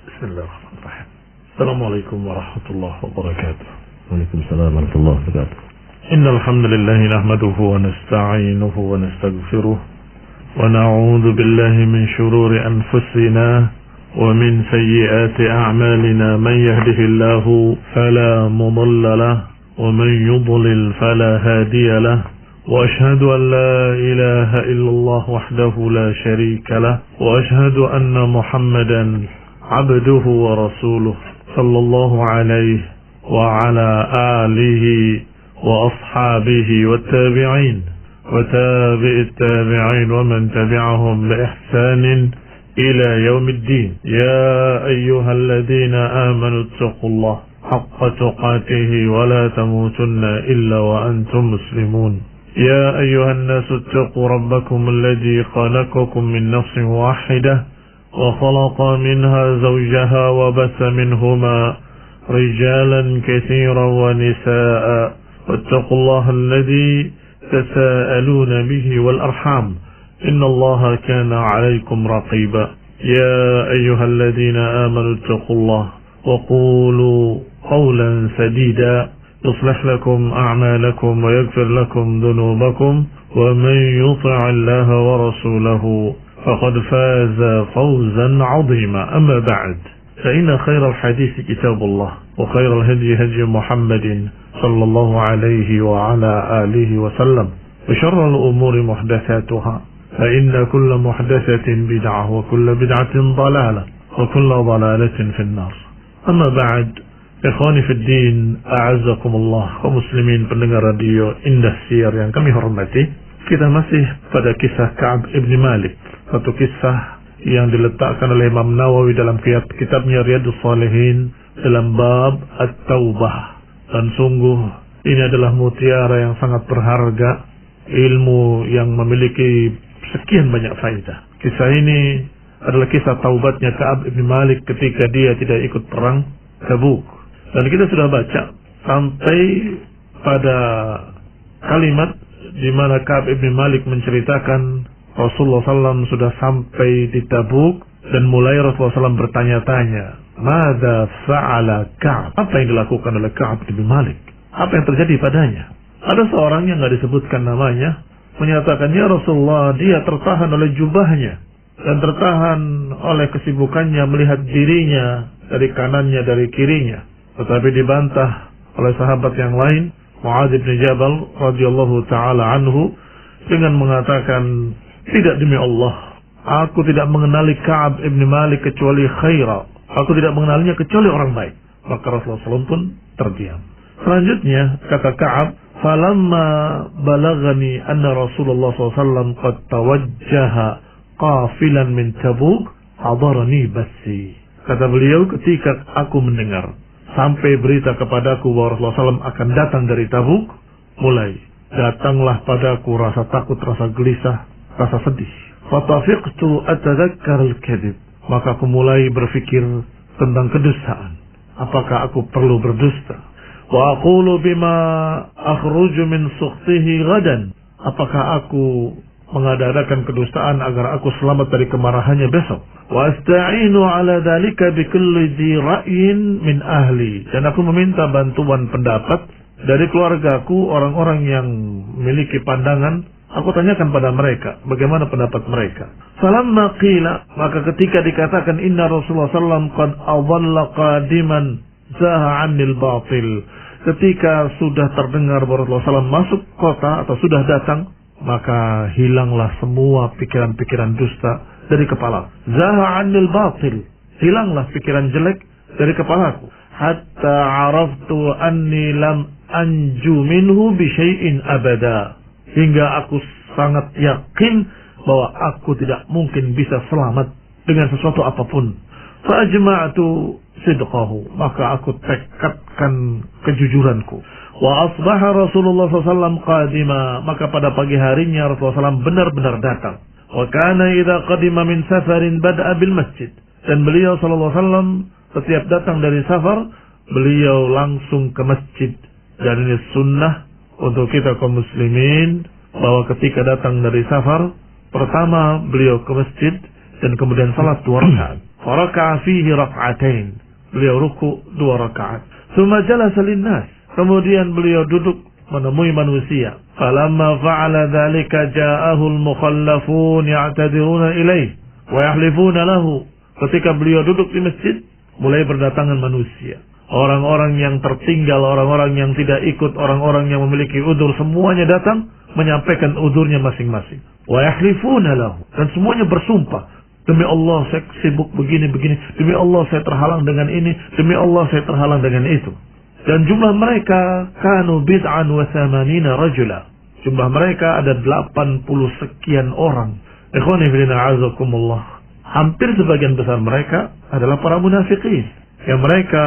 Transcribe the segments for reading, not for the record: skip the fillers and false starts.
Bismillahirrahmanirrahim. Assalamualaikum warahmatullahi wabarakatuh. Waalaikumsalam warahmatullahi wabarakatuh. Innal hamdalillah nahmaduhu wa nasta'inuhu wa nastaghfiruh wa na'udzu billahi min shururi anfusina wa min sayyiati a'malina. Man yahdihillahu fala mudilla lahu wa man yudlil fala hadiya lahu. وأشهد أن لا إله إلا الله وحده لا شريك له وأشهد أن محمدا عبده ورسوله صلى الله عليه وعلى آله وأصحابه والتابعين وتابع التابعين ومن تبعهم بإحسان إلى يوم الدين. يا أيها الذين آمنوا اتقوا الله حق تقاته ولا تموتن إلا وأنتم مسلمون. يا أيها الناس اتقوا ربكم الذي خلقكم من نفس واحدة وخلق منها زوجها وبث منهما رجالا كثيرا ونساء واتقوا الله الذي تساءلون به والأرحام إن الله كان عليكم رقيبا. يا أيها الذين آمنوا اتقوا الله وقولوا قولا سديدا يصلح لكم أعمالكم ويغفر لكم ذنوبكم ومن يطع الله ورسوله فقد فاز فوزا عظيما. أما بعد فإن خير الحديث كتاب الله وخير الهدي هدي محمد صلى الله عليه وعلى آله وسلم وشر الأمور محدثاتها فإن كل محدثة بدعة وكل بدعة ضلالة وكل ضلالة في النار. أما بعد, ikhwani fid din, a'azzakumullah, kaum muslimin pendengar radio Indah Siar yang kami hormati. Kita masih pada kisah Ka'ab ibn Malik, satu kisah yang diletakkan oleh Imam Nawawi dalam kitabnya Riyadhus Shalihin dalam bab At-Taubah. Dan sungguh ini adalah mutiara yang sangat berharga, ilmu yang memiliki sekian banyak faedah. Kisah ini adalah kisah taubatnya Ka'ab ibn Malik ketika dia tidak ikut perang Tabuk. Dan kita sudah baca sampai pada kalimat di mana Ka'ab ibn Malik menceritakan Rasulullah SAW sudah sampai di Tabuk dan mulai Rasulullah SAW bertanya-tanya, "Mada fa'ala Ka'ab?" Apa yang dilakukan oleh Ka'ab ibn Malik? Apa yang terjadi padanya? Ada seorang yang tidak disebutkan namanya menyatakan, "Ya Rasulullah, dia tertahan oleh jubahnya dan tertahan oleh kesibukannya melihat dirinya dari kanannya, dari kirinya." Tetapi dibantah oleh sahabat yang lain, Mu'adz bin Jabal radhiyallahu taala anhu, dengan mengatakan, "Tidak, demi Allah, aku tidak mengenali Ka'ab ibn Malik kecuali khaira. Aku tidak mengenalinya kecuali orang baik." Maka Rasulullah SAW pun terdiam. Selanjutnya kata Ka'ab, "Falamma balagani anna Rasulullah SAW qad tawajjaha qafilan min Tabuk, hadarani basi." Kata beliau, ketika aku mendengar sampai berita kepadaku bahwa Rasulullah SAW akan datang dari Tabuk, mulai datanglah padaku rasa takut, rasa gelisah, rasa sedih. Fatafiqtu atadzakkar al-kadhib. Maka aku mulai berpikir tentang kedustaan. Apakah aku perlu berdusta? Wa aqulu bima akhruju min sukhtihi ghadan. Apakah aku mengadakan kedustaan agar aku selamat dari kemarahannya besok? Wa asta'inu ala dhalika bikulli dhi ra'yin min ahli. Dan aku meminta bantuan pendapat dari keluargaku, orang-orang yang memiliki pandangan. Aku tanyakan pada mereka bagaimana pendapat mereka. Falamma qila, maka ketika dikatakan inna Rasulullah sallallahu qad adalla qadiman zaha 'anil batil, ketika sudah terdengar bahwa Rasulullah SAW masuk kota atau sudah datang, maka hilanglah semua pikiran-pikiran dusta dari kepala. Zaha 'anil batil, hilanglah pikiran jelek dari kepalaku. Hatta 'araftu anni lam anju minhu bi syai'in abada, hingga aku sangat yakin bahwa aku tidak mungkin bisa selamat dengan sesuatu apapun. Fa ajma'tu sidqahu, maka aku tekadkan kejujuranku. Wa asbaha Rasulullah SAW qadima, maka pada pagi harinya Rasulullah SAW benar-benar datang. Wa kana idza qadima min safarin bada'a bil masjid, dan beliau SAW setiap datang dari safar, beliau langsung ke masjid. Dan ini sunnah untuk kita kaum muslimin, bahwa ketika datang dari safar, pertama beliau ke masjid dan kemudian salat 2 rakaat. Faraka'a fihi rak'atain. Beliau ruku 2 rakaat. Tsumma jalasa linnas. Kemudian beliau duduk menemui manusia. Falamma fa'ala dzalika ja'ahu al-mukhallafun ya'tadiruna ilaihi wa yahlifuna lahu. Ketika beliau duduk di masjid, mulai berdatangan manusia. Orang-orang yang tertinggal, orang-orang yang tidak ikut, orang-orang yang memiliki udzur, semuanya datang menyampaikan udzurnya masing-masing. Wa yahlifuna lahu. Dan semuanya bersumpah. Demi Allah saya sibuk begini-begini. Demi Allah saya terhalang dengan ini. Demi Allah saya terhalang dengan itu. Dan jumlah mereka kanu bid'an wa thamanina rajula. Jumlah mereka ada 80 sekian orang. Ikhwani fillah a'azakumullah. Hampir sebagian besar mereka adalah para munafiqin. Yang mereka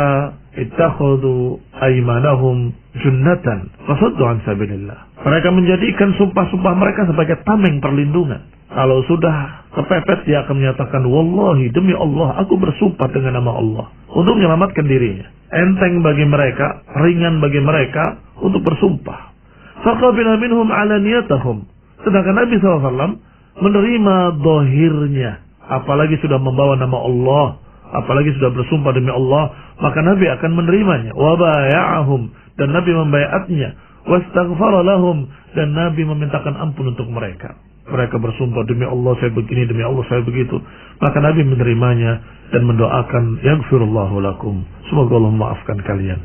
ittakhadhu aymanahum junnatan fasaddu an sabilillah. Mereka menjadikan sumpah-sumpah mereka sebagai tameng perlindungan. Kalau sudah kepepet dia akan menyatakan wallahi demi Allah aku bersumpah dengan nama Allah untuk menyelamatkan dirinya. Enteng bagi mereka, ringan bagi mereka untuk bersumpah. Faqabila minhum alaniyatahum. Sedangkan Nabi SAW menerima zahirnya. Apalagi sudah membawa nama Allah, apalagi sudah bersumpah demi Allah, maka Nabi akan menerimanya. Wa baya'ahum, dan Nabi membayatnya. Wastaghfara lahum, dan Nabi memintakan ampun untuk mereka. Mereka bersumpah demi Allah saya begini, demi Allah saya begitu. Maka Nabi menerimanya dan mendoakan yaghfirullahu lakum. Semoga Allah memaafkan kalian.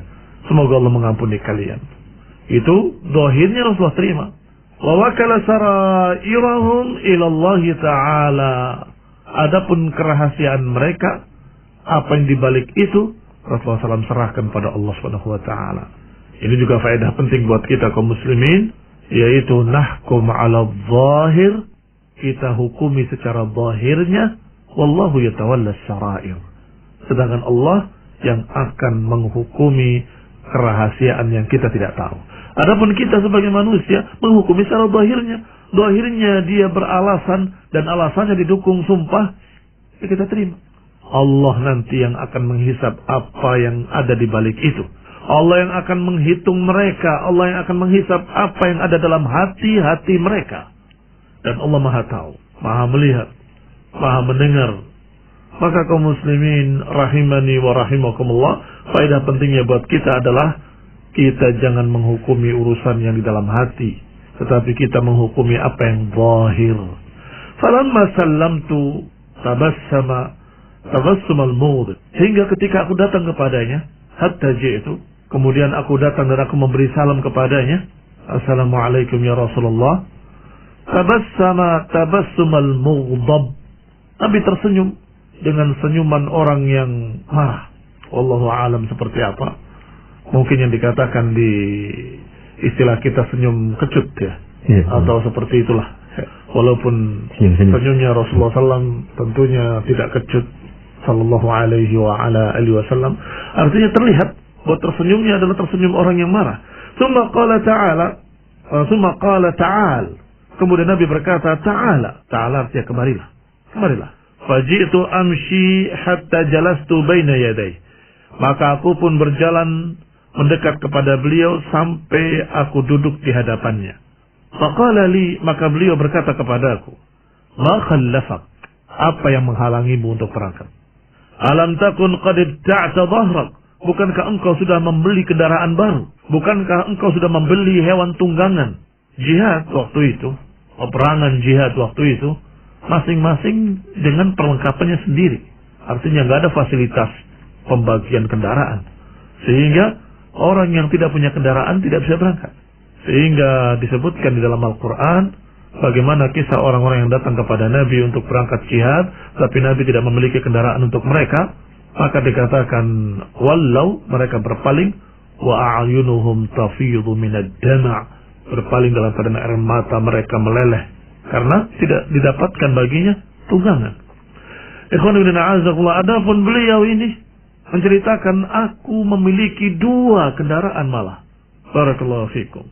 Semoga Allah mengampuni kalian. Itu zahirnya Rasulullah terima. Wa wakala sarairahum ila Allah Ta'ala. Adapun kerahasiaan mereka, apa yang dibalik itu, Rasulullah SAW serahkan pada Allah Subhanahu wa Ta'ala. Ini juga faedah penting buat kita kaum muslimin, yaitu nahkum ala zahir, kita hukumi secara zahirnya, wallahu yatawalla sarair. Sedangkan Allah yang akan menghukumi kerahasiaan yang kita tidak tahu. Adapun kita sebagai manusia menghukumi secara zahirnya. Zahirnya dia beralasan dan alasannya didukung sumpah, ya kita terima. Allah nanti yang akan menghisab apa yang ada di balik itu. Allah yang akan menghitung mereka. Allah yang akan menghisab apa yang ada dalam hati-hati mereka. Dan Allah Maha tahu, Maha melihat, Maha mendengar. Maka kaum muslimin rahimani wa rahimakumullah, faedah pentingnya buat kita adalah kita jangan menghukumi urusan yang di dalam hati, tetapi kita menghukumi apa yang zahir. Falamma sallamtu tabassama al-mughd. Hingga ketika aku datang kepadanya, hatta ji'tu, kemudian aku datang dan aku memberi salam kepadanya. Assalamualaikum ya Rasulullah. Tabassumal mughdab. Nabi tersenyum dengan senyuman orang yang marah. Wallahu a'lam seperti apa. Mungkin yang dikatakan di istilah kita senyum kecut ya. Atau seperti itulah. Walaupun senyumnya Rasulullah SAW tentunya tidak kecut. Sallallahu alaihi wa ala alihi wasallam. Artinya terlihat bahwa tersenyumnya adalah tersenyum orang yang marah. Tsumma qala ta'al. Kemudian Nabi berkata, ta'ala. Ta'ala artinya kemarilah. Kemarilah. Faji'tu amshi hatta jalastu baina yaday. Maka aku pun berjalan mendekat kepada beliau sampai aku duduk di hadapannya. Faqala li, maka beliau berkata kepadaku, ma khallafak? Apa yang menghalangimu untuk berangkat? Alam takun qad ibta'ta dhahrak? Bukankah engkau sudah membeli kendaraan baru? Bukankah engkau sudah membeli hewan tunggangan? Jihad waktu itu, peperangan jihad waktu itu, masing-masing dengan perlengkapannya sendiri. Artinya nggak ada fasilitas pembagian kendaraan. Sehingga orang yang tidak punya kendaraan tidak bisa berangkat. Sehingga disebutkan di dalam Al-Quran bagaimana kisah orang-orang yang datang kepada Nabi untuk berangkat jihad, tapi Nabi tidak memiliki kendaraan untuk mereka. Maka dikatakan wallau, mereka berpaling, wa a'yunuhum tafidhu minad dama', berpaling dalam keadaan air mata mereka meleleh karena tidak didapatkan baginya tunggangan. Ikhwan ibn a'azakullah, adapun beliau ini menceritakan aku memiliki 2 kendaraan malah. Barakallahu fikum.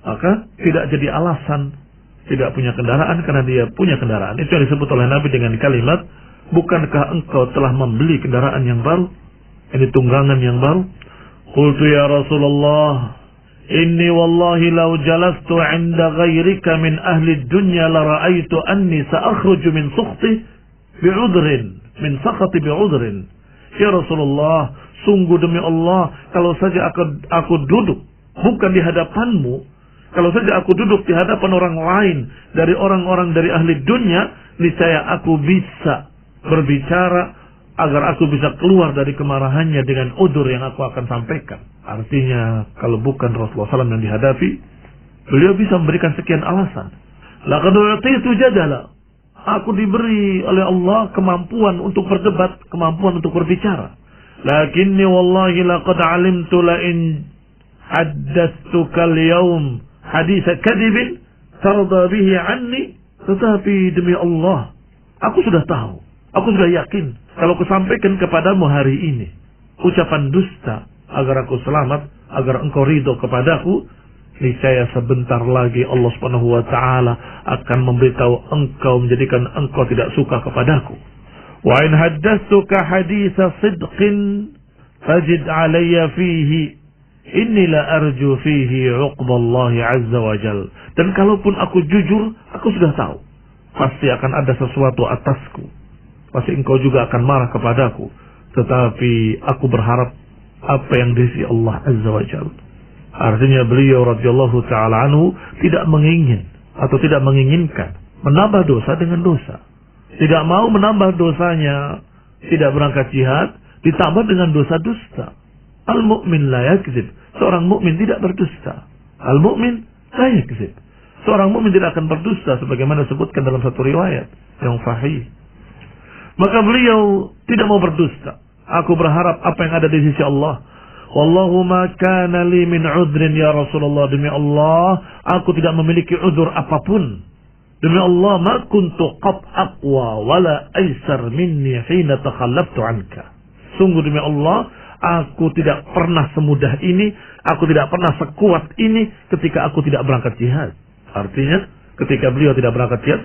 Maka tidak jadi alasan tidak punya kendaraan karena dia punya kendaraan. Itu yang disebut oleh Nabi dengan kalimat, bukankah engkau telah membeli kendaraan yang baru? Ini tunggangan yang baru. Qultu ya Rasulullah, inni wallahi law jalastu 'inda ghairika min ahli dunya la ra'aitu anni sa'akhruju min sukhti bi'udhrin, min sakhati bi'udhrin. Ya Rasulullah, sungguh demi Allah, kalau saja aku duduk bukan di hadapanmu, kalau saja aku duduk di hadapan orang lain dari orang-orang dari ahli dunia, niscaya aku bisa berbicara agar aku bisa keluar dari kemarahannya dengan udzur yang aku akan sampaikan. Artinya, kalau bukan Rasulullah SAW yang dihadapi, beliau bisa memberikan sekian alasan. Laqad u'titu jadala. Aku diberi oleh Allah kemampuan untuk berdebat, kemampuan untuk berbicara. Lakinni wallahi laqad alimtu la in haddathtuka al-yawm haditha kadhibin tarda bihi anni. Tetapi demi Allah, aku sudah tahu, aku sudah yakin, kalau kusampaikan kepadamu hari ini ucapan dusta agar aku selamat, agar engkau ridho kepadaku, niscaya sebentar lagi Allah Subhanahu wa taala akan memberitahu engkau, menjadikan engkau tidak suka kepadaku. Wa in haddatsuka haditsa sidqin fajid alayya fihi inni la arju fihi 'uqballah 'azza wa jal. Dan kalaupun aku jujur, aku sudah tahu pasti akan ada sesuatu atasku. Pasti engkau juga akan marah kepadaku. Tetapi aku berharap apa yang di sisi Allah Azza wa Jalla. Artinya beliau radhiyallahu ta'ala anhu tidak menginginkan menambah dosa dengan dosa. Tidak mau menambah dosanya, tidak berangkat jihad, ditambah dengan dosa dusta. Al-mu'min la yakzib. Seorang mukmin tidak berdusta. Al-mu'min la yakzib. Seorang mukmin tidak akan berdusta sebagaimana disebutkan dalam satu riwayat yang sahih. Maka beliau tidak mau berdusta. Aku berharap apa yang ada di sisi Allah. Wallahu ma kana li min udhrin ya Rasulullah, demi Allah aku tidak memiliki udzur apapun. Demi Allah ma kuntu qat aqwa wala aisar minni hina takhallaftu anka. Sungguh demi Allah, aku tidak pernah semudah ini, aku tidak pernah sekuat ini ketika aku tidak berangkat jihad. Artinya ketika beliau tidak berangkat jihad,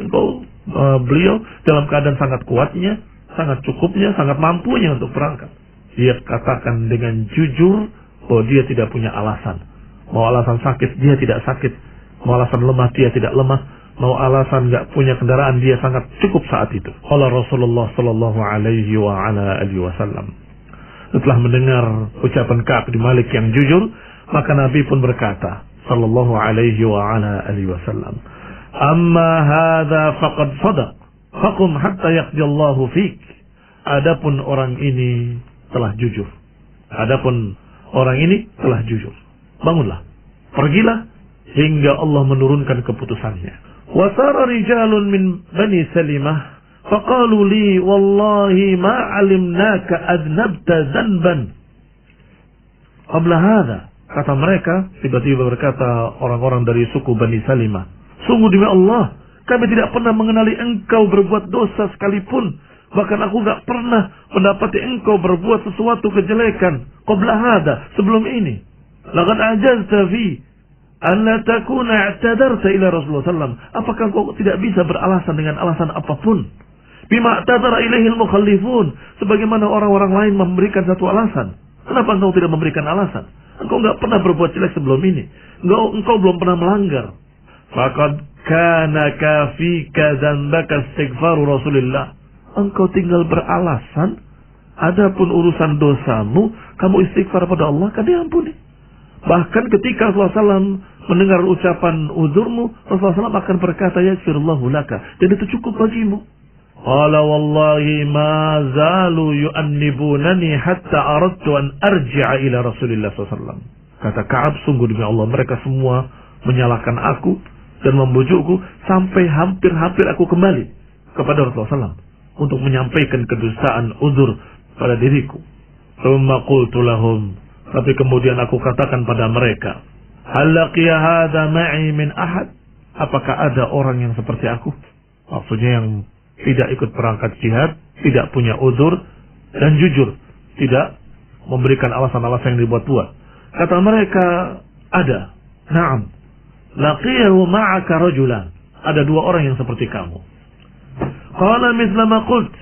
beliau dalam keadaan sangat kuatnya, sangat cukupnya, sangat mampunya untuk berangkat. Dia katakan dengan jujur bahwa dia tidak punya alasan. Mau alasan sakit, dia tidak sakit. Mau alasan lemah, dia tidak lemah. Mau alasan nggak punya kendaraan, dia sangat cukup saat itu. Qala Rasulullah sallallahu alaihi wa ala alihi wasallam. Setelah mendengar ucapan Ka'ab bin Malik yang jujur, maka Nabi pun berkata sallallahu alaihi wa ala alihi wasallam, "Amma hadza faqad shadaq. Faqum hatta yaqdiyallahu fik." Adapun orang ini telah jujur. Adapun orang ini telah jujur. Bangunlah, pergilah hingga Allah menurunkan keputusannya. Wasara rijalun min bani Salimah faqalu li wallahi ma alimnaka adnabta zanban qabla hadha. Kata mereka, tiba-tiba berkata orang-orang dari suku Bani Salimah, sungguh demi Allah, kami tidak pernah mengenali engkau berbuat dosa sekalipun. Bahkan aku gak pernah mendapati engkau berbuat sesuatu kejelekan qabla hadha, sebelum ini. Laqad ajazta fi an la takuna i'tadarta ila Rasulullah sallam. Apakah engkau tidak bisa beralasan dengan alasan apapun? Bima i'tadara ilaihi al-mukhallifun, sebagaimana orang-orang lain memberikan satu alasan. Kenapa engkau tidak memberikan alasan? Engkau gak pernah berbuat jelek sebelum ini. Engkau belum pernah melanggar. Faqad kana kafika dzanbaka istighfaru Rasulillah. Engkau tinggal beralasan, adapun urusan dosamu, kamu istighfar pada Allah, kan diampuni. Bahkan ketika Rasulullah SAW mendengar ucapan uzurmu, Rasulullah SAW akan berkata, yaghfirullahu laka, dan itu cukup bagimu. Qala wallahi ma zalu yu'annibunani hatta aradtu an arji'a ila Rasulillah SAW. Kata Ka'ab, sungguh demi Allah, mereka semua menyalahkan aku dan membujukku sampai hampir-hampir aku kembali kepada Rasulullah SAW untuk menyampaikan kedustaan uzur pada diriku. Tsumma qultu lahum, tapi kemudian aku katakan pada mereka, hal laqiya hadza ma'i min ahad? Apakah ada orang yang seperti aku? Maksudnya yang tidak ikut berangkat jihad, tidak punya uzur dan jujur, tidak memberikan alasan-alasan yang dibuat-buat. Kata mereka, ada. Na'am. Laqiyahu ma'aka rajulan. Ada dua orang yang seperti kamu. Qala mithla ma qult.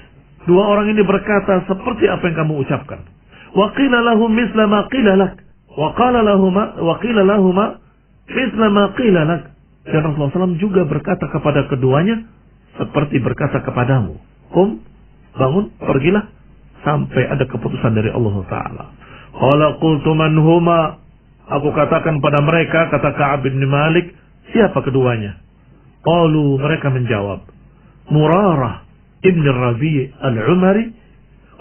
Dua orang ini berkata seperti apa yang kamu ucapkan. Wa qila lahum mithla ma qila lak. Wa qila lahuma mithla ma qila lak. Dan Rasulullah SAW juga berkata kepada keduanya seperti berkata kepadamu. Qum bangun, pergilah sampai ada keputusan dari Allah Ta'ala. Qala qultu man huma, aku katakan pada mereka, kata Ka'ab bin Malik, siapa keduanya? Qalu, mereka menjawab, Murarah ibn Rabi' al-Umari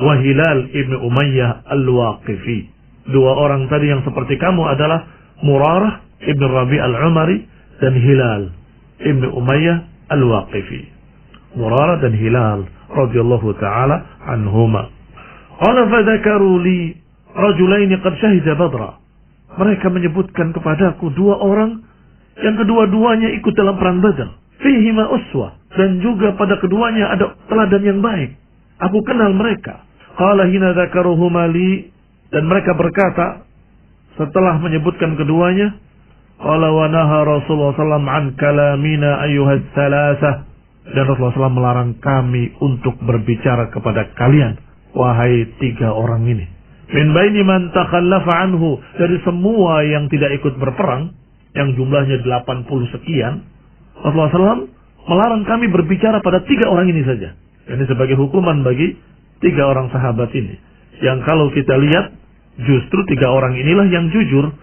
wa Hilal ibn Umayyah al-Waqifi. Dua orang tadi yang seperti kamu adalah Murarah ibn Rabi' al-Umari dan Hilal ibn Umayyah al-Waqifi. Murarah dan Hilal radhiyallahu ta'ala anhuma. Qala fadzakaru li rajulaini qad syahida Badra. Mereka menyebutkan kepadaku dua orang yang kedua-duanya ikut dalam perang Badar. Fihima uswah, dan juga pada keduanya ada teladan yang baik. Aku kenal mereka. Qala hina dzakaruhuma li, dan mereka berkata setelah menyebutkan keduanya, qala wa naha Rasulullah sallallahu an kalamina ayyuhas salasah, dan Rasulullah SAW melarang kami untuk berbicara kepada kalian, wahai tiga orang ini. Min baini man takhallafa anhu, dari semua yang tidak ikut berperang, yang jumlahnya 80 sekian, Rasulullah SAW melarang kami berbicara pada tiga orang ini saja. Ini sebagai hukuman bagi tiga orang sahabat ini. Yang kalau kita lihat, justru tiga orang inilah yang jujur.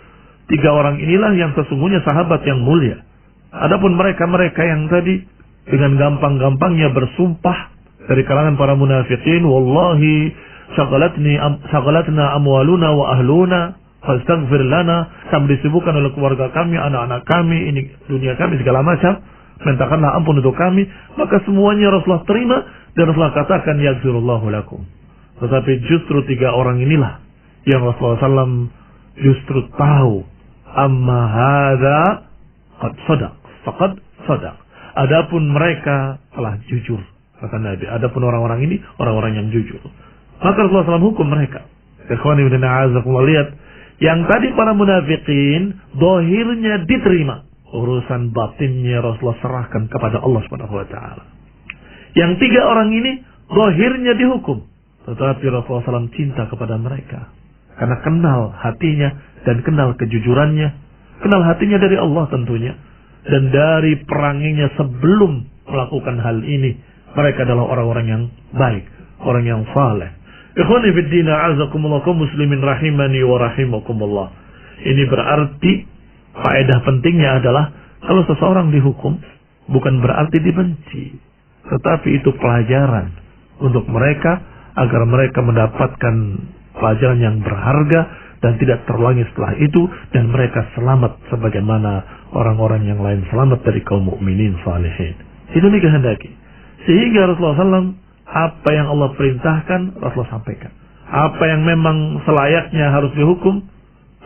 Tiga orang inilah yang sesungguhnya sahabat yang mulia. Adapun mereka-mereka yang tadi dengan gampang-gampangnya bersumpah dari kalangan para munafikin, wallahi syaghalatna amwaluna wa ahluna fastaghfir lana, kami disibukkan oleh keluarga kami, anak-anak kami, ini dunia kami, segala macam, mintakanlah ampun untuk kami. Maka semuanya Rasulullah terima, dan Rasulullah katakan yaghfirullahu lakum. Tetapi justru tiga orang inilah yang Rasulullah SAW justru tahu, amma hadza qad sadaq, faqad sadaq. Adapun mereka telah jujur, kata Nabi. Adapun orang-orang ini orang-orang yang jujur. Maka Rasulullah SAW hukum mereka. Ikhwani bin a'azakumullah, lihat, yang tadi para munafikin zahirnya diterima, urusan batinnya Rasulullah serahkan kepada Allah Subhanahu wa taala. Yang tiga orang ini zahirnya dihukum, tetapi Rasulullah SAW cinta kepada mereka karena kenal hatinya dan kenal kejujurannya, kenal hatinya dari Allah tentunya. Dan dari peranginya sebelum melakukan hal ini, mereka adalah orang-orang yang baik, orang yang saleh. Ikhwani fid din, a'azakumullah, kaum muslimin rahimani wa rahimakumullah. Ini berarti faedah pentingnya adalah kalau seseorang dihukum bukan berarti dibenci, tetapi itu pelajaran untuk mereka agar mereka mendapatkan pelajaran yang berharga dan tidak terulangi setelah itu, dan mereka selamat sebagaimana orang-orang yang lain selamat dari kaum mukminin salihin. Itu dikehendaki. Sehingga Rasulullah SAW, apa yang Allah perintahkan Rasulullah sampaikan. Apa yang memang selayaknya harus dihukum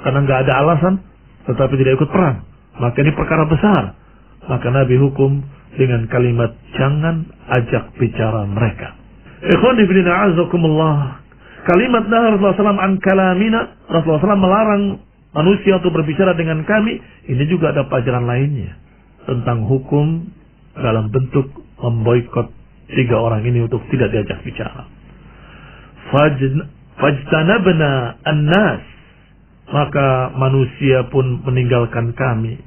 karena nggak ada alasan, tetapi tidak ikut perang, maka ini perkara besar. Maka Nabi hukum dengan kalimat jangan ajak bicara mereka. Ikhwani fillah a'azakumullah. Kalimat nah Rasulullah SAW an kalamina, Rasulullah SAW melarang manusia untuk berbicara dengan kami. Ini juga ada pelajaran lainnya tentang hukum dalam bentuk memboikot tiga orang ini untuk tidak diajak bicara. Fajtanabna an-nas, maka manusia pun meninggalkan kami,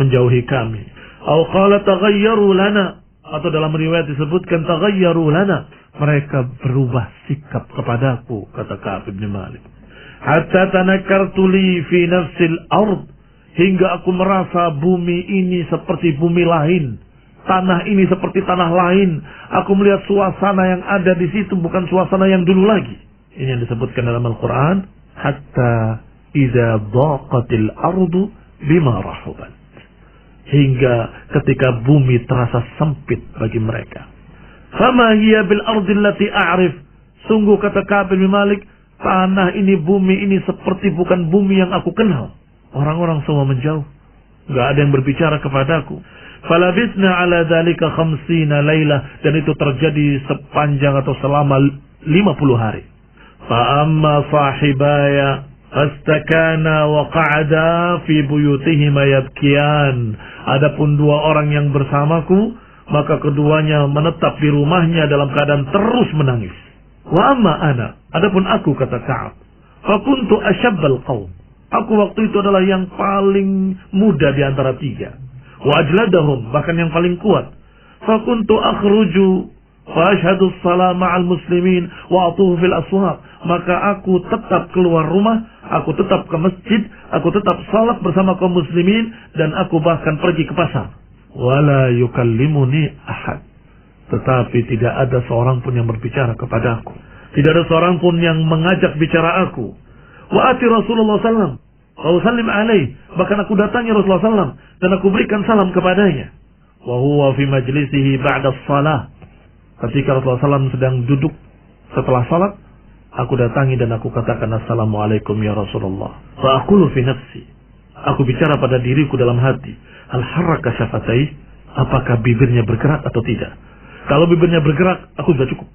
menjauhi kami. Au qala taghayyaru lana, atau dalam riwayat disebutkan taghayyaru lana, mereka berubah sikap kepadaku, kata Ka'ab bin Malik. Hatta tanakkartu li fi nafsil ard, hingga aku merasa bumi ini seperti bumi lain, tanah ini seperti tanah lain. Aku melihat suasana yang ada di situ bukan suasana yang dulu lagi. Ini yang disebutkan dalam Al-Quran. Hatta idza dhaqatil ardu bima rahubat, hingga ketika bumi terasa sempit bagi mereka. Fama hiya bil ardi allati a'rif, sungguh kata Ka'ab bin Malik, tanah ini, bumi ini seperti bukan bumi yang aku kenal. Orang-orang semua menjauh, enggak ada yang berbicara kepadaku. Falabisna ala dzalika 50 lailah, dan itu terjadi sepanjang atau selama 50 hari. Fa amma sahibaya fastakana wa qa'ada fi buyutihima yabkiyan, adapun dua orang yang bersamaku, maka keduanya menetap di rumahnya dalam keadaan terus menangis. Wa amma ana, adapun aku, kata Ka'ab, fa kuntu asyabbal qaum, aku waktu itu adalah yang paling muda di antara tiga. Wa ajladahum, bahkan yang paling kuat. Fa kuntu akhruju Fa asyhadu as-salah ma'al muslimin wa atuhu fil aswaq. Maka aku tetap keluar rumah, aku tetap ke masjid, aku tetap salat bersama kaum muslimin, dan aku bahkan pergi ke pasar. Wala yukallimuni ahad. Tetapi tidak ada seorang pun yang berbicara kepadaku. Tidak ada seorang pun yang mengajak bicara aku. Wa ati Rasulullah sallallahu wa sallim alaih. Bahkan aku datangi Rasulullah sallallahu dan aku berikan salam kepadanya. Wa huwa fi majlisihi ba'da shalah. Ketika Rasulullah sallallahu sedang duduk setelah salat, aku datangi dan aku katakan assalamualaikum ya Rasulullah. Fa aqulu fi nafsi. Aku bicara pada diriku dalam hati. Hal haraka syafatai, apakah bibirnya bergerak atau tidak? Kalau bibirnya bergerak, aku sudah cukup.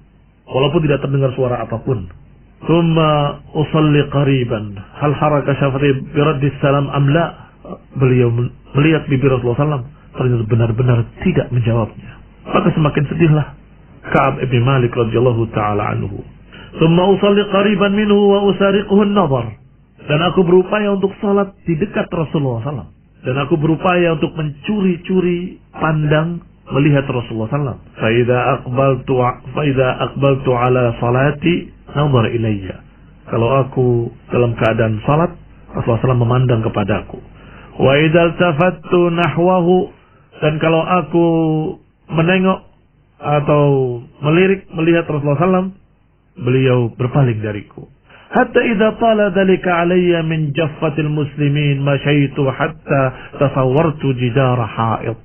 Walaupun tidak terdengar suara apapun. Thumma usalli qariban. Hal haraka syafatai biraddis salam amla. Beliau melihat bibir Rasulullah SAW, ternyata benar-benar tidak menjawabnya. Maka semakin sedihlah Ka'ab ibn Malik radhiyallahu ta'ala anhu. Thumma usalli qariban minhu wa usariquhu an-nazar. Dan aku berupaya untuk salat di dekat Rasulullah SAW. Dan aku berupaya untuk mencuri-curi pandang melihat Rasulullah SAW. Fa'idha aqbaltu ala salati nazar ilayya. Kalau aku dalam keadaan salat, Rasulullah SAW memandang kepadaku. Wa idza iltafattu nahwahu. Dan kalau aku menengok atau melirik melihat Rasulullah SAW, beliau berpaling dariku. Hatta idza tala dhalika alayya min jaffatil muslimin masyaitu hatta tasawwartu jidara ha'id.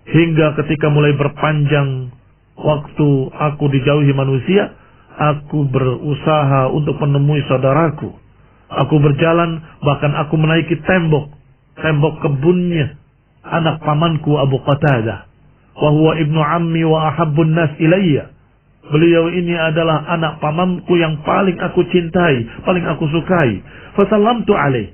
Hingga ketika mulai berpanjang waktu aku dijauhi manusia, aku berusaha untuk menemui saudaraku. Aku berjalan, bahkan aku menaiki tembok kebunnya anak pamanku Abu Qatadah. Wa huwa ibnu ammi wa ahabbun nas ilayya. Beliau ini adalah anak pamanku yang paling aku cintai, paling aku sukai. Fasallamtu alaih.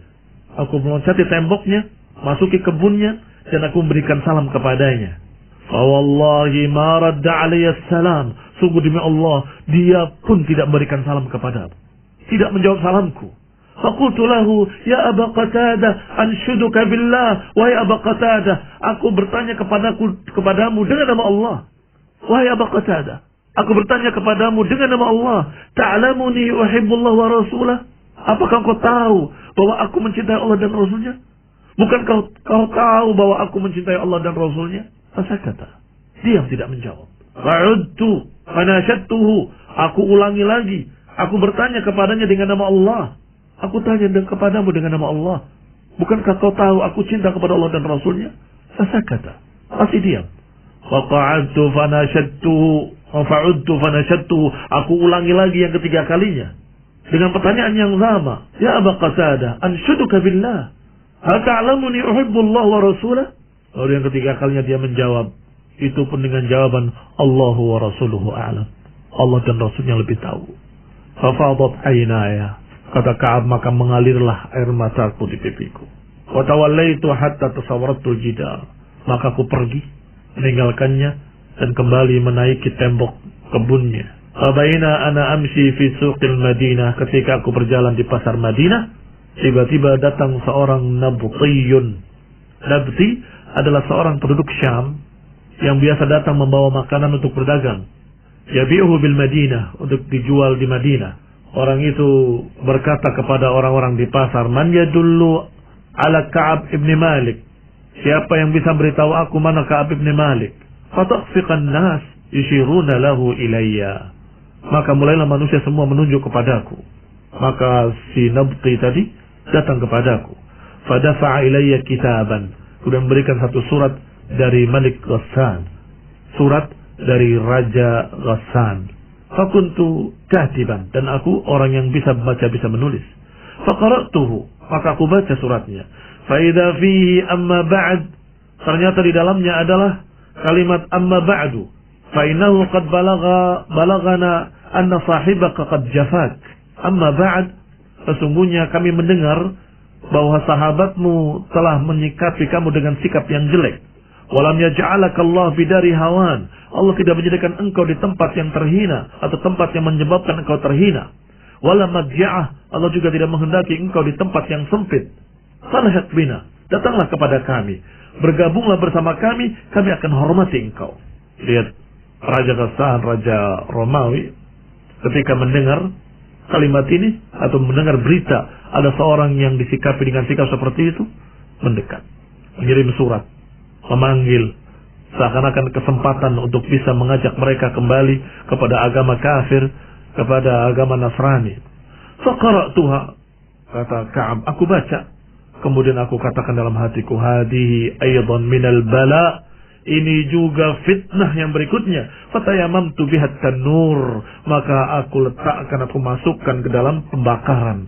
Aku meloncati temboknya, masuki kebunnya, dan aku memberikan salam kepadanya. Fawallahi ma radda alayya salam. Sungguh demi Allah, dia pun tidak memberikan salam kepadaku. Tidak menjawab salamku. Faqultu lahu, ya Aba Qatadah, anshuduka billah. Wahai Aba Qatadah, aku bertanya kepadamu dengan nama Allah. Wahai Aba Qatadah, aku bertanya kepadamu dengan nama Allah. Ta'lamuni uhibbullah wa rasulah. Apakah kau tahu bahwa aku mencintai Allah dan Rasulnya? Bukan kau tahu bahwa aku mencintai Allah dan Rasulnya? Fasakata. Diam, tidak menjawab. Fa'udtu fanashadtuhu. Aku ulangi lagi. Aku bertanya kepadanya dengan nama Allah. Aku tanya kepadamu dengan nama Allah. Bukankah kau tahu aku cinta kepada Allah dan Rasulnya? Fasakata. Masih diam. Faqa'adtu fanashadtuhu. Fa'udtu fanashadtuhu. Aku ulangi lagi yang ketiga kalinya dengan pertanyaan yang sama. Ya Aba Qatadah, anshuduka billah. Hal ta'lamuni uhibbullah wa rasulah. Lalu yang ketiga kalinya dia menjawab, itu pun dengan jawaban Allahu wa rasuluhu a'lam. Allah dan Rasulnya lebih tahu. Fafadat aynaya. Kata Ka'ab, maka mengalirlah air mataku di pipiku. Wa tawallaitu hatta tasawwartu jidar. Maka aku pergi meninggalkannya dan kembali menaiki tembok kebunnya. Fabaina ana amshi fi suqil Madinah. Ketika aku berjalan di pasar Madinah, tiba-tiba datang seorang nabtiyun. Nabti adalah seorang penduduk Syam yang biasa datang membawa makanan untuk berdagang. Yabi'uhu bil Madinah, untuk dijual di Madinah. Orang itu berkata kepada orang-orang di pasar, man yadullu ala Ka'ab ibn Malik. Siapa yang bisa beritahu aku mana Ka'ab ibn Malik? Fataqfiqan nas yushiruna lahu ilayya. Maka mulailah manusia semua menunjuk kepadaku. Maka si Nabti tadi datang kepadaku. Fadafa'a ilayya kitaban. Kemudian memberikan satu surat dari Malik Ghassan. Surat dari Raja Ghassan. Fakuntu katiban. Dan aku orang yang bisa membaca, bisa menulis. Faqara'tuhu. Maka aku baca suratnya. Fa'idha fihi amma ba'd. Ternyata di dalamnya adalah kalimat amma ba'du. Fa'innahu qad balagana anna sahibaka qad jafak. Amma ba'd. Sesungguhnya kami mendengar bahwa sahabatmu telah menyikapi kamu dengan sikap yang jelek. Walam yaj'alaka Allah bidari hawan. Allah tidak menjadikan engkau di tempat yang terhina atau tempat yang menyebabkan engkau terhina. Walam madja'ah. Allah juga tidak menghendaki engkau di tempat yang sempit. Salahak bina. Datanglah kepada kami. Bergabunglah bersama kami. Kami akan hormati engkau. Lihat Raja Ghassan, Raja Romawi, ketika mendengar kalimat ini atau mendengar berita ada seorang yang disikapi dengan sikap seperti itu, mendekat, mengirim surat, memanggil, seakan-akan kesempatan untuk bisa mengajak mereka kembali kepada agama kafir, kepada agama Nasrani. Faqara'tuha, kata Ka'ab, aku baca, kemudian aku katakan dalam hatiku, hadihi aydan minal bala, ini juga fitnah yang berikutnya. Fatayamamtu bihat tanur, maka aku letakkan, aku masukkan ke dalam pembakaran.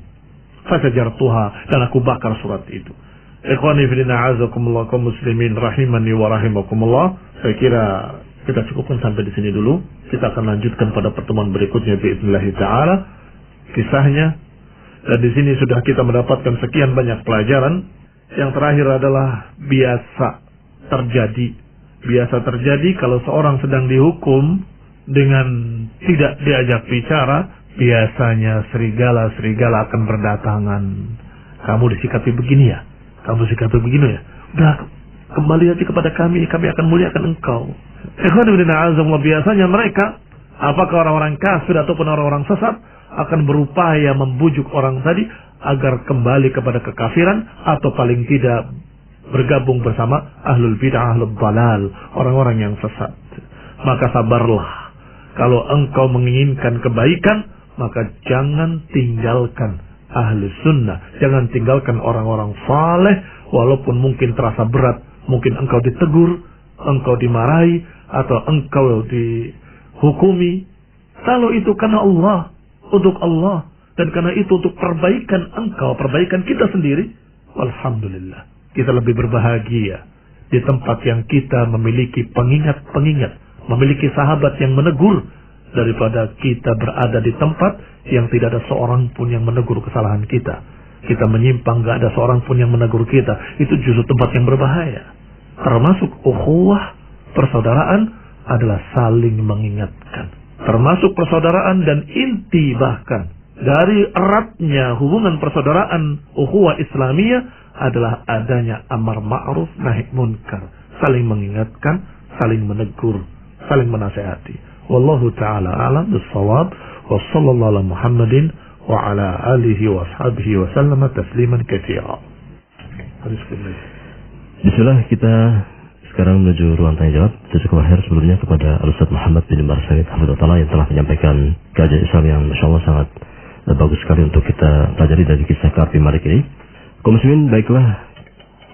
Fasajartuha, dan aku bakar surat itu. Ikhwani fillah, a'azakumullah, kaum muslimin rahimani wa rahimakumullah. Saya kira kita cukupkan sampai di sini dulu. Kita akan lanjutkan pada pertemuan berikutnya biidznillah taala kisahnya. Dan di sini sudah kita mendapatkan sekian banyak pelajaran. Yang terakhir adalah biasa terjadi kalau seorang sedang dihukum dengan tidak diajak bicara, biasanya serigala-serigala akan berdatangan. Kamu disikapi begini ya, kamu disikapi begini ya, udah kembali aja kepada kami akan muliakan engkau. Biasanya mereka, apakah orang-orang kafir ataupun orang-orang sesat, akan berupaya membujuk orang tadi agar kembali kepada kekafiran atau paling tidak bergabung bersama ahlul bid'ah, ahlul dalal, orang-orang yang sesat. Maka sabarlah. Kalau engkau menginginkan kebaikan, maka jangan tinggalkan ahlus sunnah, jangan tinggalkan orang-orang saleh, walaupun mungkin terasa berat, mungkin engkau ditegur, engkau dimarahi, atau engkau dihukumi. Kalau itu karena Allah, untuk Allah, dan karena itu untuk perbaikan engkau, perbaikan kita sendiri, alhamdulillah, kita lebih berbahagia di tempat yang kita memiliki pengingat-pengingat, memiliki sahabat yang menegur, daripada kita berada di tempat yang tidak ada seorang pun yang menegur kesalahan kita. Kita menyimpang, gak ada seorang pun yang menegur kita. Itu justru tempat yang berbahaya. Termasuk ukhuwah, persaudaraan adalah saling mengingatkan. Termasuk persaudaraan dan inti bahkan dari eratnya hubungan persaudaraan ukhuwah Islamiyah adalah adanya amar ma'ruf nahi munkar, saling mengingatkan, saling menegur, saling menasihati. Wallahu ta'ala a'lam bis-shawab, wa sallallahu ala Muhammadin wa ala alihi wa ashabihi wa sallama tasliman katsira. Bismillah, kita sekarang menuju ruang tanya jawab. Jazakallahu khair sebelumnya kepada Al-Ustaz Muhammad bin Umar Said hafizahullah yang telah menyampaikan kajian Islam yang masyaallah sangat bagus sekali untuk kita pelajari dari kisah Ka'ab bin Malik ini. Kaum muslimin, baiklah,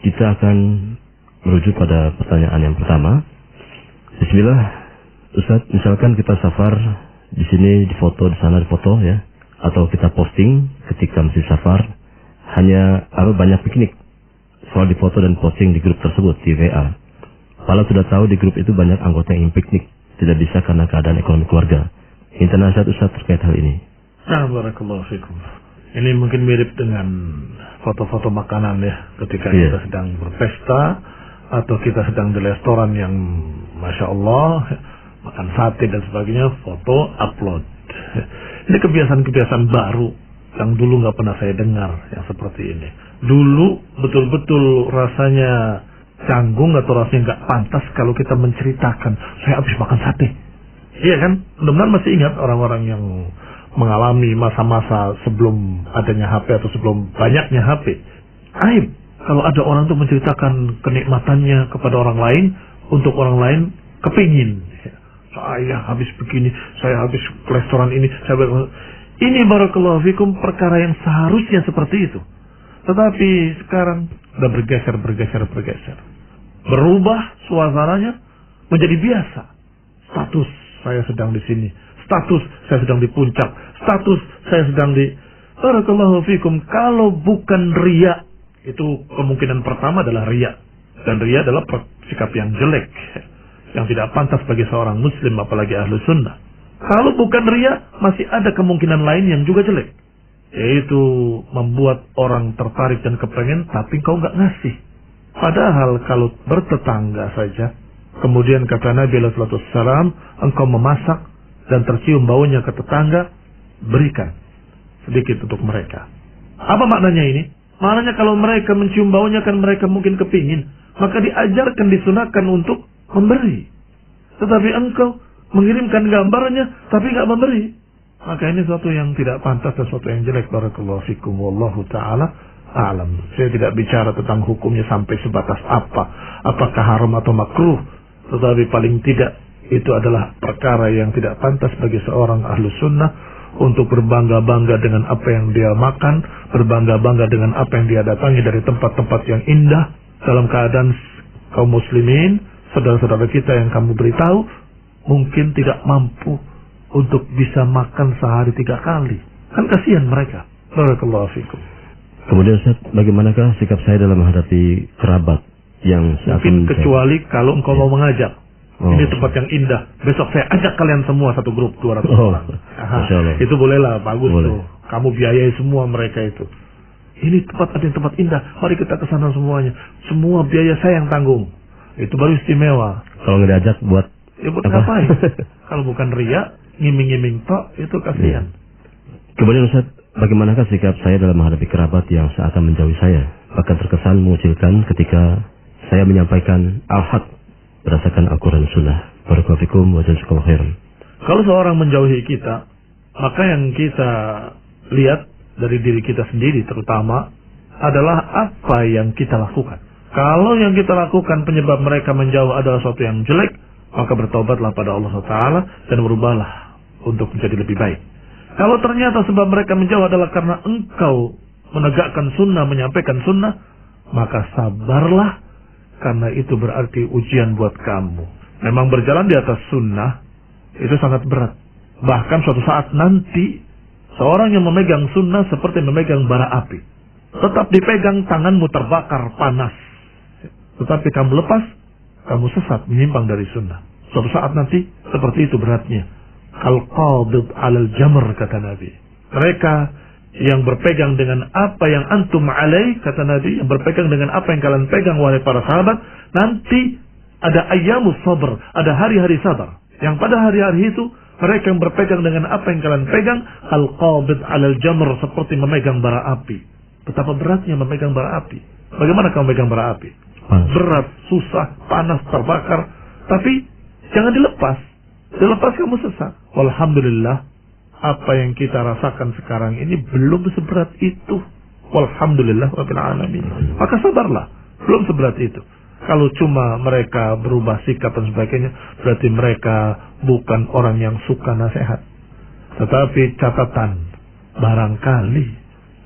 kita akan merujuk pada pertanyaan yang pertama. Bismillah, Ustaz, misalkan kita safar, di sini difoto, di sana difoto ya, atau kita posting ketika masih safar, hanya banyak piknik, soal difoto dan posting di grup tersebut di WA. Padahal sudah tahu di grup itu banyak anggota yang ingin piknik, tidak bisa karena keadaan ekonomi keluarga. Minta nasihat Ustaz terkait hal ini. Barakallahu fikum. Ini mungkin mirip dengan foto-foto makanan ya, ketika kita sedang berpesta atau kita sedang di restoran yang Masya Allah makan sate dan sebagainya, foto upload. Ini kebiasaan-kebiasaan baru yang dulu nggak pernah saya dengar yang seperti ini. Dulu betul-betul rasanya canggung atau rasanya nggak pantas kalau kita menceritakan saya habis makan sate. Iya kan? Mudah-mudahan masih ingat orang-orang yang mengalami masa-masa sebelum adanya HP atau sebelum banyaknya HP. Aib kalau ada orang tuh menceritakan kenikmatannya kepada orang lain, untuk orang lain kepingin. Saya habis begini, saya habis ke restoran ini, ini barakallahu fikum perkara yang seharusnya seperti itu. Tetapi sekarang sudah bergeser. Berubah suasananya menjadi biasa. Status saya sedang di sini, status saya sedang di puncak, status saya sedang di barakallahu fikum. Kalau bukan riya, itu kemungkinan pertama adalah riya. Dan riya adalah sikap yang jelek, yang tidak pantas bagi seorang muslim, apalagi ahlu sunnah. Kalau bukan riya, masih ada kemungkinan lain yang juga jelek, yaitu membuat orang tertarik dan kepengen tapi kau nggak ngasih. Padahal kalau bertetangga saja, kemudian kata Nabi sallallahu alaihi wasallam, engkau memasak dan tercium baunya ke tetangga, berikan sedikit untuk mereka. Apa maknanya ini? Maknanya kalau mereka mencium baunya kan mereka mungkin kepingin, maka diajarkan, disunahkan untuk memberi. Tetapi engkau mengirimkan gambarnya tapi nggak memberi. Maka ini suatu yang tidak pantas dan suatu yang jelek. Barakallahu fikum, wallahu ta'ala a'lam. Saya tidak bicara tentang hukumnya sampai sebatas apa, apakah haram atau makruh, tetapi paling tidak itu adalah perkara yang tidak pantas bagi seorang ahlu sunnah untuk berbangga-bangga dengan apa yang dia makan, berbangga-bangga dengan apa yang dia datangi dari tempat-tempat yang indah, dalam keadaan kaum muslimin, saudara-saudara kita yang kamu beritahu mungkin tidak mampu untuk bisa makan sehari 3 kali. Kan kasihan mereka. Barakallahu fikum. Kemudian Ustaz, bagaimanakah sikap saya dalam menghadapi kerabat yang mungkin kecuali kalau engkau mau mengajak. Ini tempat yang indah. Besok saya ajak kalian semua satu grup 200 orang. Itu bolehlah, bagus tuh. Kamu biayai semua mereka itu. Ini tempat ada yang tempat indah. Mari kita ke sana semuanya. Semua biaya saya yang tanggung. Itu baru istimewa. Kalau nggak diajak buat buat ngapain? Kalau bukan ria, ngiming-ngiming tok, itu kasihan. Kemudian Ustaz, bagaimanakah sikap saya dalam menghadapi kerabat yang seakan menjauhi saya, bahkan terkesan mengucilkan ketika saya menyampaikan al-haq berdasarkan Al-Quran Sunnah. Barakallahu fikum wa jazakumullahu khairan. Kalau seorang menjauhi kita, maka yang kita lihat dari diri kita sendiri terutama adalah apa yang kita lakukan. Kalau yang kita lakukan penyebab mereka menjauh adalah sesuatu yang jelek, maka bertobatlah pada Allah Ta'ala dan berubahlah untuk menjadi lebih baik. Kalau ternyata sebab mereka menjauh adalah karena engkau menegakkan sunnah, menyampaikan sunnah, maka sabarlah, karena itu berarti ujian buat kamu. Memang berjalan di atas sunnah itu sangat berat. Bahkan suatu saat nanti seorang yang memegang sunnah seperti memegang bara api. Tetap dipegang, tanganmu terbakar panas. Tetapi kamu lepas, kamu sesat, menyimpang dari sunnah. Suatu saat nanti seperti itu beratnya. Kal-qabid alal jamr, kata Nabi. Mereka yang berpegang dengan apa yang antum alaih, kata Nabi, yang berpegang dengan apa yang kalian pegang wahai para sahabat, nanti ada ayyamus sabr, ada hari-hari sabar. Yang pada hari-hari itu mereka yang berpegang dengan apa yang kalian pegang, al-qabid alal jamr, seperti memegang bara api. Betapa beratnya memegang bara api. Bagaimana kamu memegang bara api? Berat, susah, panas, terbakar. Tapi jangan dilepas. Dilepas kamu sesat. Walhamdulillah, apa yang kita rasakan sekarang ini belum seberat itu. Walhamdulillah rabbil alamin. Maka sabarlah, belum seberat itu. Kalau cuma mereka berubah sikap dan sebagainya, berarti mereka bukan orang yang suka nasihat. Tetapi catatan, barangkali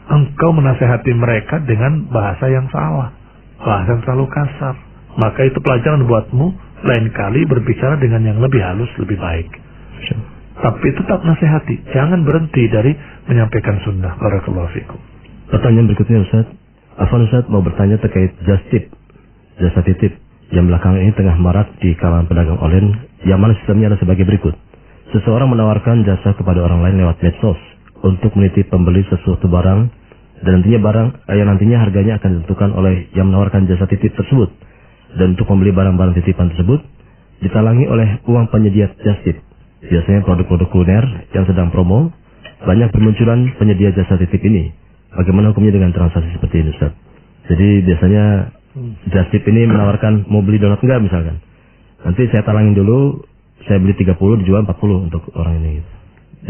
engkau menasehati mereka dengan bahasa yang salah, bahasa yang terlalu kasar. Maka itu pelajaran buatmu, lain kali berbicara dengan yang lebih halus, lebih baik. Tapi tetap nasihati, jangan berhenti dari menyampaikan sunnah. Barakallahu fikum. Pertanyaan berikutnya Ustaz, Afwan Ustaz mau bertanya terkait jasa titip yang belakangan ini tengah marak di kalangan pedagang online, yang mana sistemnya ada sebagai berikut. Seseorang menawarkan jasa kepada orang lain lewat medsos untuk menitip pembeli sesuatu barang, dan nantinya barang yang nantinya harganya akan ditentukan oleh yang menawarkan jasa titip tersebut. Dan untuk membeli barang-barang titipan tersebut ditalangi oleh uang penyedia jasa titip. Biasanya produk-produk kuliner yang sedang promo, banyak bermunculan penyedia jasa titip ini. Bagaimana hukumnya dengan transaksi seperti ini Ustaz? Jadi biasanya jasa titip ini menawarkan mau beli donat enggak misalkan. Nanti saya talangin dulu, saya beli 30 dijual 40 untuk orang ini gitu.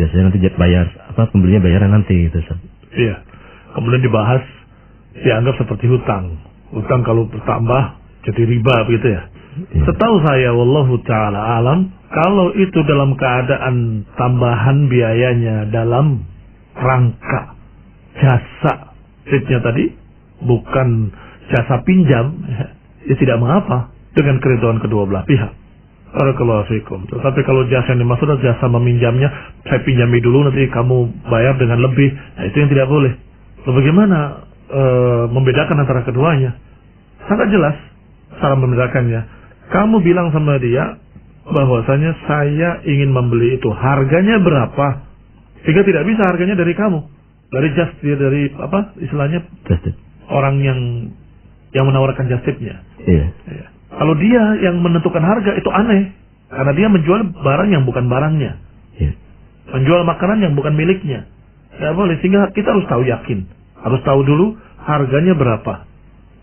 Biasanya nanti bayar, pembelinya bayaran nanti gitu Ustaz. Iya. Kemudian dibahas, dianggap seperti hutang. Hutang kalau bertambah jadi riba begitu ya. Setahu saya, wallahu ta'ala alam, kalau itu dalam keadaan tambahan biayanya dalam rangka jasa titipnya tadi, bukan jasa pinjam, ya tidak mengapa dengan keridhaan kedua belah pihak. Barakallahu fikum. Tetapi kalau jasa yang dimaksud adalah jasa meminjamnya, saya pinjami dulu nanti kamu bayar dengan lebih, nah itu yang tidak boleh. Lalu bagaimana membedakan antara keduanya? Sangat jelas cara membedakannya. Kamu bilang sama dia bahwasanya saya ingin membeli itu, harganya berapa? Sehingga tidak bisa harganya dari kamu, dari dari apa istilahnya orang yang menawarkan justipnya. Iya. Ya. Kalau dia yang menentukan harga itu aneh, karena dia menjual barang yang bukan barangnya, menjual makanan yang bukan miliknya. Tidak boleh. Sehingga kita harus tahu yakin, harus tahu dulu harganya berapa.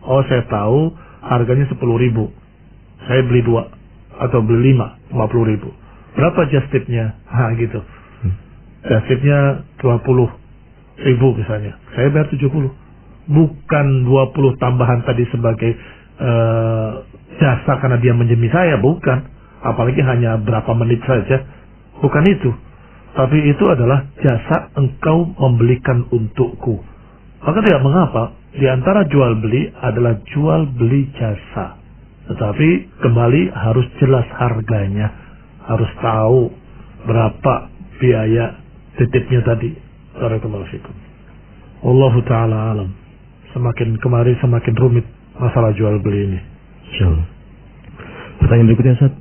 Oh, saya tahu harganya 10.000. Saya beli 2 atau beli 5, 50.000. Berapa just tipnya? Gitu. Just tipnya 20.000 misalnya. Saya bayar 70. Bukan 20 tambahan tadi sebagai jasa karena dia menjemi saya, bukan. Apalagi hanya berapa menit saja. Bukan itu. Tapi itu adalah jasa engkau membelikan untukku. Maka tidak mengapa. Di antara jual beli adalah jual beli jasa. Tetapi kembali harus jelas harganya. Harus tahu berapa biaya titipnya tadi. Barakallahu fikum. Wallahu ta'ala alam. Semakin kemari semakin rumit masalah jual beli ini. Insyaallah. Pertanyaan berikutnya, Ustaz.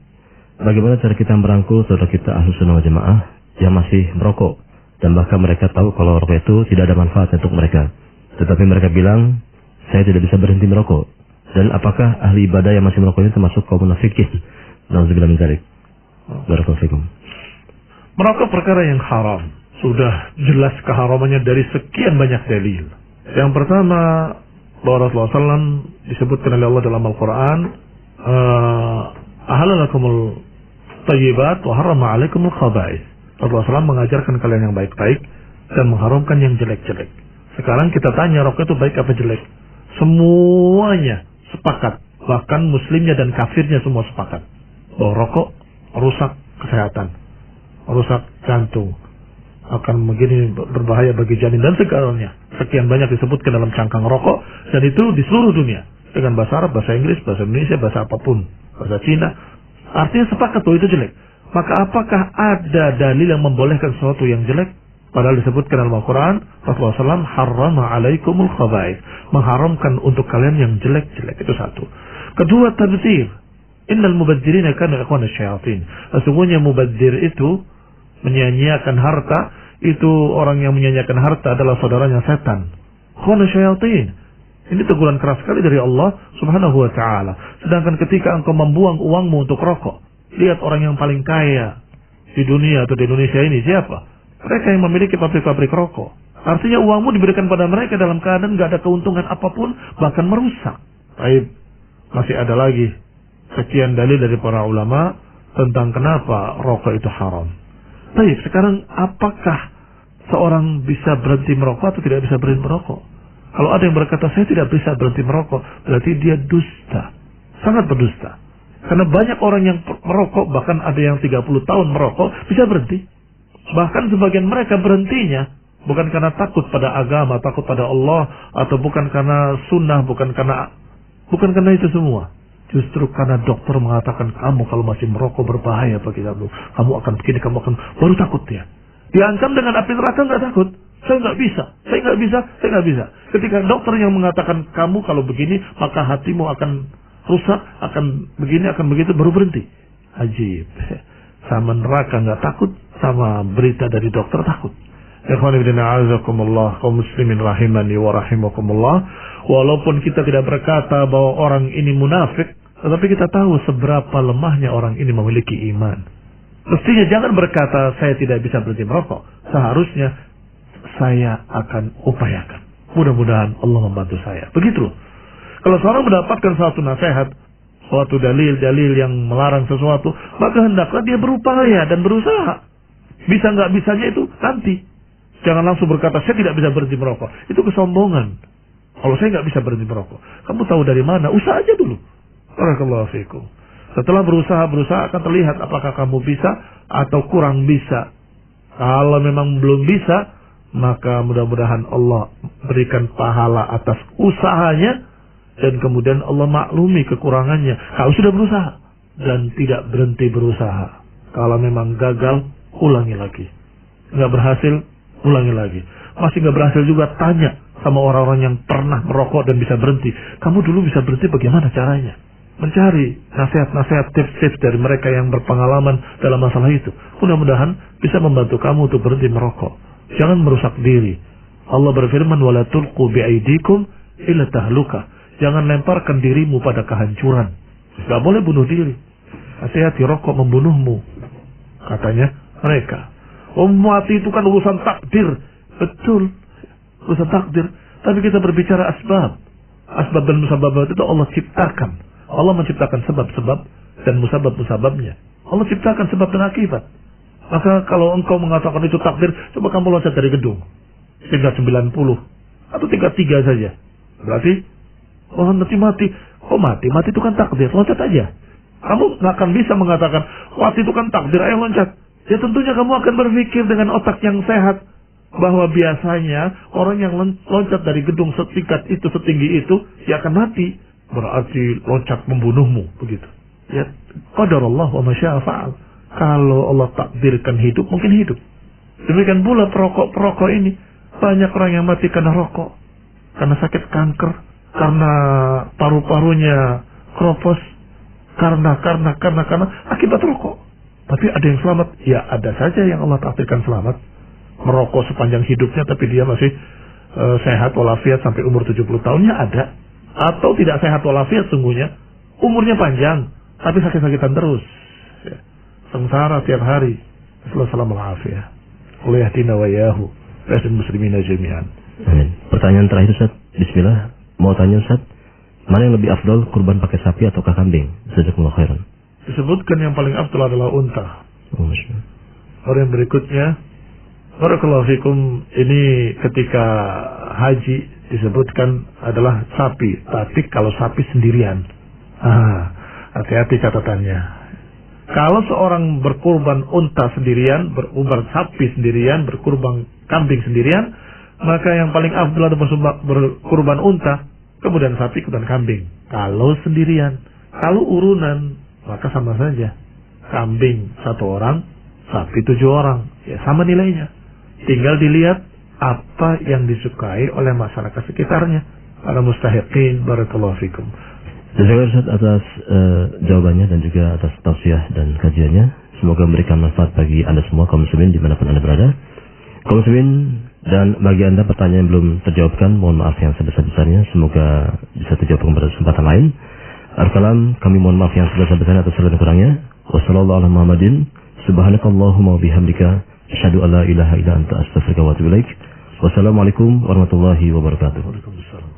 Bagaimana cara kita merangkul saudara kita Ahlus Sunnah wal Jamaah yang masih merokok dan bahkan mereka tahu kalau rokok itu tidak ada manfaat untuk mereka, tetapi mereka bilang saya tidak bisa berhenti merokok. Dan apakah ahli ibadah yang masih merokok ini termasuk kaum munafikin? Nauzubillah min dzalik. Barakallahu fikum. Merokok perkara yang haram. Sudah jelas keharamannya dari sekian banyak dalil. Yang pertama, bahwa Rasulullah SAW disebutkan oleh Allah dalam Al-Quran, ahalalakumul tayyibat wa harrama alaikumul khaba'is. Rasulullah SAW mengajarkan kalian yang baik-baik dan mengharamkan yang jelek-jelek. Sekarang kita tanya, rokok itu baik apa jelek? Semuanya sepakat, bahkan muslimnya dan kafirnya semua sepakat bahwa rokok rusak kesehatan, rusak jantung, akan begini berbahaya bagi janin dan segalanya. Sekian banyak disebutkan dalam cangkang rokok, dan itu di seluruh dunia dengan bahasa Arab, bahasa Inggris, bahasa Indonesia, bahasa apapun, bahasa Cina. Artinya sepakat bahwa itu jelek. Maka apakah ada dalil yang membolehkan sesuatu yang jelek? Padahal disebutkan dalam Al-Quran, Rasulullah SAW harrama alaikumul khaba'ith, mengharamkan untuk kalian yang jelek-jelek. Itu satu. Kedua, tabdzir. Innal mubadzirina kanu ikhwana syayatin. Sesungguhnya mubadzir itu menyia-nyiakan harta, itu orang yang menyia-nyiakan harta adalah saudaranya setan. Ikhwana syayatin. Ini teguran keras sekali dari Allah Subhanahu wa taala. Sedangkan ketika engkau membuang uangmu untuk rokok, lihat orang yang paling kaya di dunia atau di Indonesia ini siapa? Mereka yang memiliki pabrik-pabrik rokok. Artinya uangmu diberikan pada mereka dalam keadaan nggak ada keuntungan apapun, bahkan merusak. Baik, masih ada lagi sekian dalil dari para ulama tentang kenapa rokok itu haram. Baik, sekarang apakah seorang bisa berhenti merokok atau tidak bisa berhenti merokok? Kalau ada yang berkata saya tidak bisa berhenti merokok, berarti dia dusta, sangat berdusta. Karena banyak orang yang merokok, bahkan ada yang 30 tahun merokok, bisa berhenti. Bahkan sebagian mereka berhentinya bukan karena takut pada agama, takut pada Allah, atau bukan karena sunnah, bukan karena itu semua. Justru karena dokter mengatakan kamu kalau masih merokok berbahaya bagi kamu, kamu akan begini, kamu akan baru takut dia. Diancam dengan api neraka nggak takut. Saya nggak bisa. Ketika dokter yang mengatakan kamu kalau begini maka hatimu akan rusak, akan begini, akan begitu, baru berhenti. Ajib. Sama neraka nggak takut, sama berita dari dokter takut. Ikhwan fillah a'azakumullah, kaum muslimin rahimani wa rahimakumullah. Walaupun kita tidak berkata bahwa orang ini munafik, tetapi kita tahu seberapa lemahnya orang ini memiliki iman. Mestinya jangan berkata saya tidak bisa berhenti merokok. Seharusnya saya akan upayakan. Mudah-mudahan Allah membantu saya. Begitu loh. Kalau seorang mendapatkan suatu nasihat, suatu dalil-dalil yang melarang sesuatu, maka hendaklah dia berupaya dan berusaha. Bisa nggak bisanya itu nanti. Jangan langsung berkata saya tidak bisa berhenti merokok. Itu kesombongan. Kalau saya nggak bisa berhenti merokok, kamu tahu dari mana? Usaha aja dulu. Barakallahu fikum. Setelah berusaha akan terlihat apakah kamu bisa atau kurang bisa. Kalau memang belum bisa, maka mudah-mudahan Allah berikan pahala atas usahanya dan kemudian Allah maklumi kekurangannya. Kalau sudah berusaha dan tidak berhenti berusaha, kalau memang gagal, ulangi lagi. Nggak berhasil, ulangi lagi. Masih nggak berhasil juga, tanya sama orang-orang yang pernah merokok dan bisa berhenti. Kamu dulu bisa berhenti bagaimana caranya? Mencari nasihat-nasihat, tips-tips dari mereka yang berpengalaman dalam masalah itu. Mudah-mudahan bisa membantu kamu untuk berhenti merokok. Jangan merusak diri. Allah berfirman, "Wala tulqu bi'aidikum ila tahluka." Jangan lemparkan dirimu pada kehancuran. Gak boleh bunuh diri. Hati-hati, rokok membunuhmu, katanya mereka. Mati itu kan urusan takdir. Betul, urusan takdir. Tapi kita berbicara asbab. Asbab dan musabab itu Allah ciptakan. Allah menciptakan sebab-sebab dan musabab-musababnya. Allah ciptakan sebab dan akibat. Maka kalau engkau mengatakan itu takdir, coba kamu loncat dari gedung tingkat 90 atau tingkat 3 saja. Berarti oh nanti mati. Oh mati itu kan takdir, loncat aja. Kamu nggak akan bisa mengatakan mati itu kan takdir, ayo loncat. Ya tentunya kamu akan berpikir dengan otak yang sehat bahwa biasanya orang yang loncat dari gedung setingkat itu, setinggi itu, dia akan mati. Berarti loncat membunuhmu, begitu. Ya, qadarullah wa ma syaa fa'al. Kalau Allah takdirkan hidup, mungkin hidup. Demikian pula perokok ini. Banyak orang yang mati karena rokok, karena sakit kanker, karena paru-parunya kropos, karena akibat rokok. Tapi ada yang selamat? Ya ada saja yang Allah takdirkan selamat. Merokok sepanjang hidupnya tapi dia masih sehat walafiat sampai umur 70 tahunnya ada. Atau tidak sehat walafiat sungguhnya, umurnya panjang tapi sakit-sakitan terus. Ya. Sengsara tiap hari. Assalamualaikum warahmatullahi wabarakatuh. Allah yahdina wa iyyahu wa muslimina jami'an. Amin. Pertanyaan terakhir Ustaz. Bismillah. Mau tanya Ustaz, mana yang lebih afdal, kurban pakai sapi ataukah kambing? Jazakumullah khairan. Disebutkan yang paling afdal adalah unta. Oh, orang yang berikutnya, barakallahu fikum, ini ketika haji disebutkan adalah sapi. Tapi kalau sapi sendirian, hati-hati catatannya. Kalau seorang berkurban unta sendirian, berkurban sapi sendirian, berkurban kambing sendirian, maka yang paling afdal adalah berkurban unta, kemudian sapi, kemudian kambing. Kalau sendirian, kalau urunan, maka sama saja. Kambing 1 orang, sapi 7 orang, ya sama nilainya. Tinggal dilihat apa yang disukai oleh masyarakat sekitarnya. Para mustahiqin, barakallahu fikum. Terima kasih atas jawabannya dan juga atas tausiah dan kajiannya. Semoga memberikan manfaat bagi Anda semua kaum muslimin dimanapun Anda berada. Kaum muslimin, dan bagi Anda pertanyaan yang belum terjawabkan, mohon maaf yang sebesar-besarnya. Semoga bisa terjawab pada kesempatan lain. Al-Kalam, kami mohon maaf yang sebesar-besarnya atas segala kurangnya. Wassalamualaikum warahmatullahi wabarakatuh. Subhanakallahumma wa bihamdika, asyhadu an la ilaha illa anta, astaghfiruka wa atubu ilaik. Wassalamualaikum warahmatullahi wabarakatuh. Waalaikumsalam.